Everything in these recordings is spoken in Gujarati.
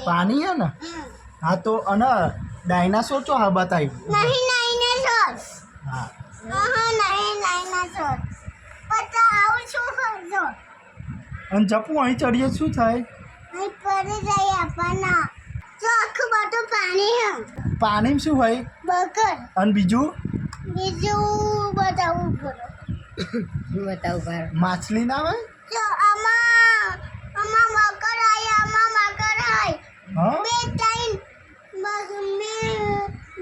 पानी है ना। हाँ तो अना डायनासोर तो हाँ बताई नहीं डायनासोर हाँ नहीं डायनासोर पता आવું શું કરજો અને જપુ અહીં ચડીએ શું થાય અહીં પડી જાય આપણને જો આખું બધું પાણી હે પાણીમાં શું હોય બકર અને બીજું બતાવું પડે બતાવું ભાર માછલી ના હોય જો આમાં મકર આય હા બે ત્રણ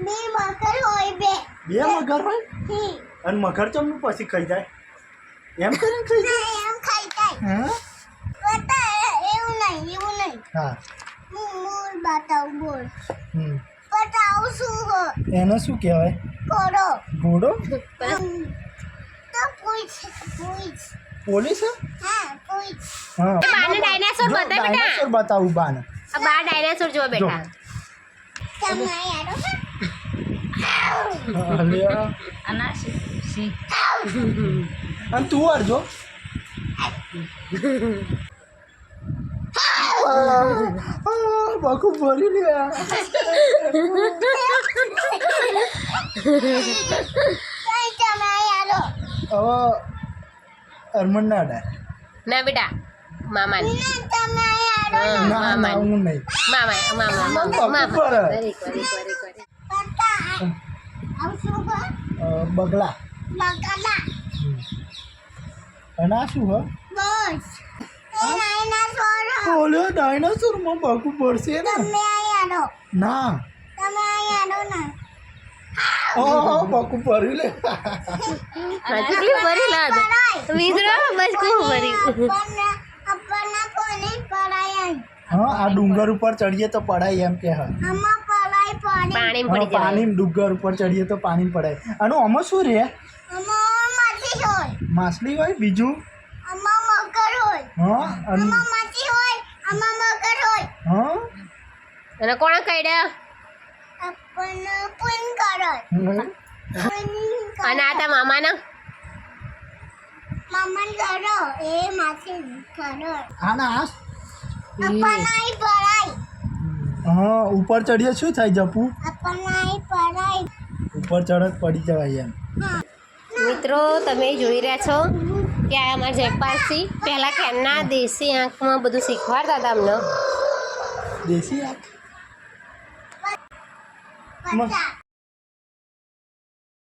બે મકર હોય બે બે મગર હોય અને મગર ચમનું પછી ખાઈ જાય એમ કરીને ખાઈ જાય એમ ખાઈ જાય હા પતા એવું નહીં હા હું બતાવું બોલ હમ બતાવું શું એને શું કહેવાય કરો ઘોડો તો પૂછ પોલીસ હા પૂછ હા બાને ડાયનાસોર બતાય બેટા ડાયનાસોર બતાવું બાને આ બા ડાયનાસોર જો બેટા તમે યાર અલ્યા આના સી અને તું અરજો બાકુ બોલી લ્યા તમે યાર હવે અરમન ના ડાય ના બેટા મામા તમે યાર ના ના હું નહીં મામા પર કરી પતા આવું શું બગલા બકલા અને આ શું હ બસ એ ડાયનાસોર ઓલે ડાયનાસોર માં બાકુ પડશે ને તમે યાર ના તમે યાર ના બાકુ પડી લે કેટલી ભરી લાદ મિત્રો બસ ખૂબ ભરી આપણને કોને પડાય હા આ ડુંગર ઉપર ચડીએ તો પડાય એમ કે હા આમાં પડાય પાણી પાણી હા, પડી જાય પાણી ડુંગર ઉપર ચડીએ તો પાણી પડાય આનું આમાં શું રહે આમાં માછી હોય માછલી હોય બીજું આમાં મગર હોય હા અને આમાં માછી હોય આમાં મગર હોય હા અને કોણ કઈડ્યા આપણને પૂન કરે અને આ તા મામાના મામન કરો એ માછી કરો આના આ આપણને અહીં પડાય હા ઉપર ચડીએ શું થાય જપુ આપણને અહીં પડાય ઉપર ચડત પડી જવાય એમ હા મિત્રો તમે જોઈ રહ્યા છો કે આ અમારા જયપાલસિંહ પહેલાં કેમના દેશી આંખમાં બધું શીખવાડતા હતા અમને દેશી આંખ પતા